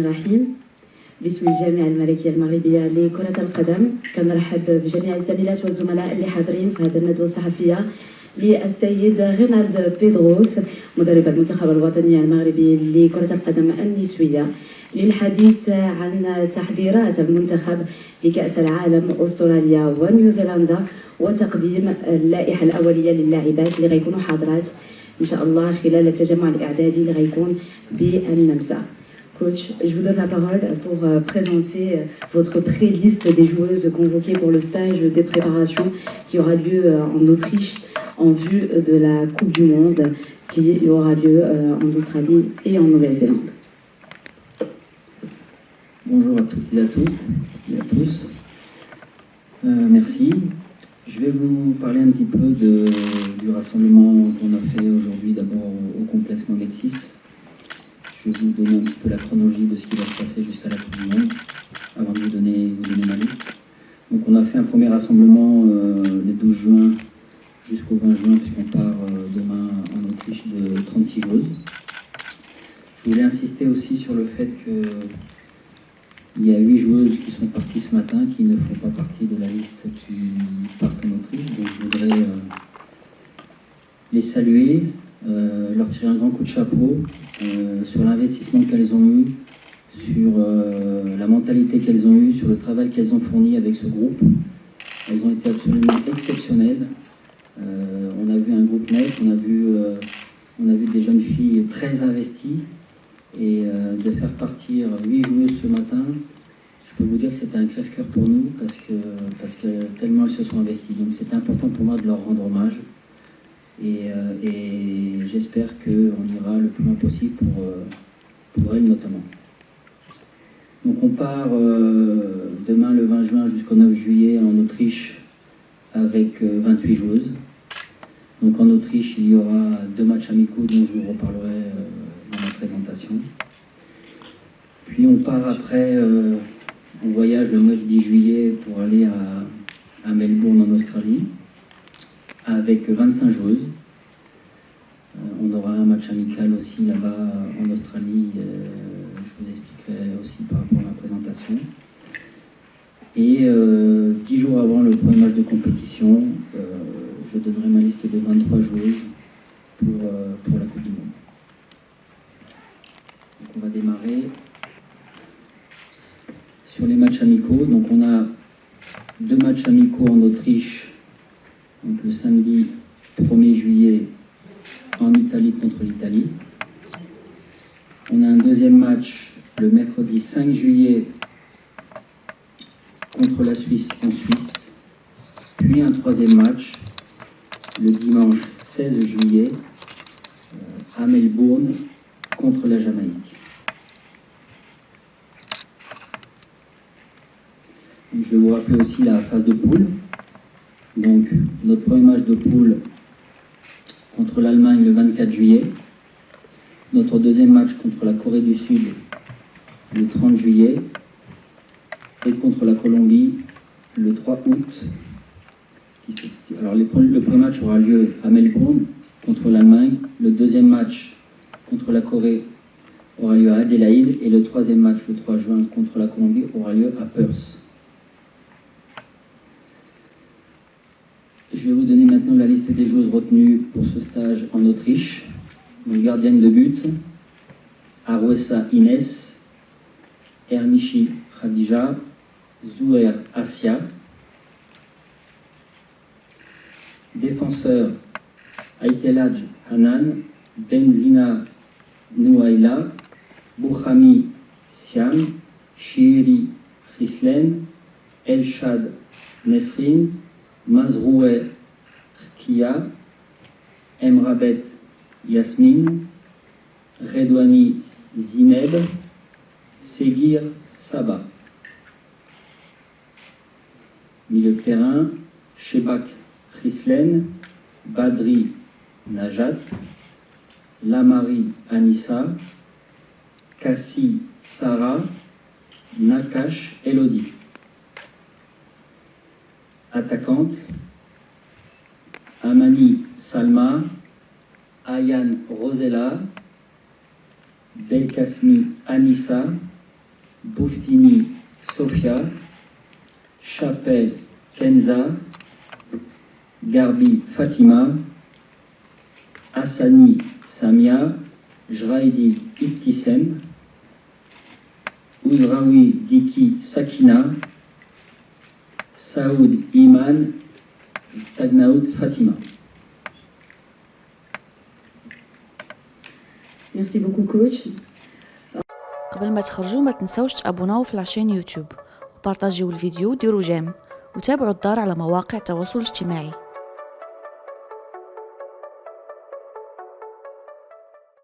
الرحيم. باسم الجامعة الملكية المغربية لكرة القدم كنرحب بجميع الزميلات والزملاء اللي حاضرين في هذه الندوة الصحفية للسيد غينالد بيدروس مدرب المنتخب الوطني المغربي لكرة القدم النسوية للحديث عن تحضيرات المنتخب لكأس العالم أستراليا ونيوزيلندا وتقديم اللائحة الأولية للاعبات اللي غيكونوا حاضرات إن شاء الله خلال التجمع الإعدادي اللي غيكون بالنمسا. Coach, je vous donne la parole pour présenter votre pré-liste des joueuses convoquées pour le stage des préparations qui aura lieu en Autriche en vue de la Coupe du Monde qui aura lieu en Australie et en Nouvelle-Zélande. Bonjour à toutes et à tous. Merci. Je vais vous parler un petit peu du rassemblement qu'on a fait aujourd'hui, d'abord au complexe Mohamed VI. Je vais vous donner un petit peu la chronologie de ce qui va se passer jusqu'à la Coupe du Monde, avant de vous donner ma liste. Donc on a fait un premier rassemblement le 12 juin jusqu'au 20 juin, puisqu'on part demain en Autriche de 36 joueuses. Je voulais insister aussi sur le fait qu'il y a 8 joueuses qui sont parties ce matin, qui ne font pas partie de la liste qui partent en Autriche. Donc je voudrais les saluer, leur tirer un grand coup de chapeau sur l'investissement qu'elles ont eu, sur la mentalité qu'elles ont eue, sur le travail qu'elles ont fourni avec ce groupe. Elles ont été absolument exceptionnelles. On a vu un groupe net, on a vu des jeunes filles très investies, et de faire partir 8 joueuses ce matin, je peux vous dire que c'était un crève-cœur pour nous parce que tellement elles se sont investies. Donc c'était important pour moi de leur rendre hommage. Et j'espère qu'on ira le plus loin possible pour elles notamment. Donc on part demain le 20 juin jusqu'au 9 juillet en Autriche avec 28 joueuses. Donc en Autriche il y aura 2 matchs amicaux dont je vous reparlerai dans ma présentation. Puis on part après en voyage le 9-10 juillet pour aller à Melbourne en Australie, avec 25 joueuses. On aura un match amical aussi là-bas en Australie, je vous expliquerai aussi par rapport à ma présentation. Et 10 jours avant le premier match de compétition, je donnerai ma liste de 23 joueuses pour la Coupe du Monde. Donc on va démarrer sur les matchs amicaux. Donc on a 2 matchs amicaux en Autriche. Donc le samedi 1er juillet en Italie contre l'Italie. On a un deuxième match le mercredi 5 juillet contre la Suisse en Suisse. Puis un troisième match le dimanche 16 juillet à Melbourne contre la Jamaïque. Donc, je vais vous rappeler aussi la phase de poule. Donc, notre premier match de poule contre l'Allemagne le 24 juillet. Notre deuxième match contre la Corée du Sud le 30 juillet. Et contre la Colombie le 3 août. Alors, le premier match aura lieu à Melbourne contre l'Allemagne. Le deuxième match contre la Corée aura lieu à Adélaïde. Et le troisième match le 3 juin contre la Colombie aura lieu à Perth. Je vais vous donner maintenant la liste des joueuses retenues pour ce stage en Autriche. Donc, gardienne de but, Arouessa Inès, Ermichi Khadija, Zouer Assia. Défenseur, Aitelaj Hanan, Benzina Nouaila, Bouhami Siam, Shiri Khislen, Elshad Nesrin, Mazroué Kia, Emrabet Yasmine, Redouani Zineb, Seguir Saba. Milieu de terrain, Shebak Khislen, Badri Najat, Lamari Anissa, Kassi Sarah, Nakash Elodie. Attaquante, Amani Salma, Ayan Rosella, Belkasmi Anissa, Bouftini Sofia, Chapelle Kenza, Garbi Fatima, Hassani Samia, Jraidi Ibtissem, Ouzraoui Diki Sakina, Saoud Iman, Tagnaoud Fatima. Merci beaucoup coach. قبل ما تخرجوا ما تنسوش تابوناو في العشان يوتيوب وبارطاجيو الفيديو وديروا جيم وتابعوا الدار على مواقع التواصل الاجتماعي.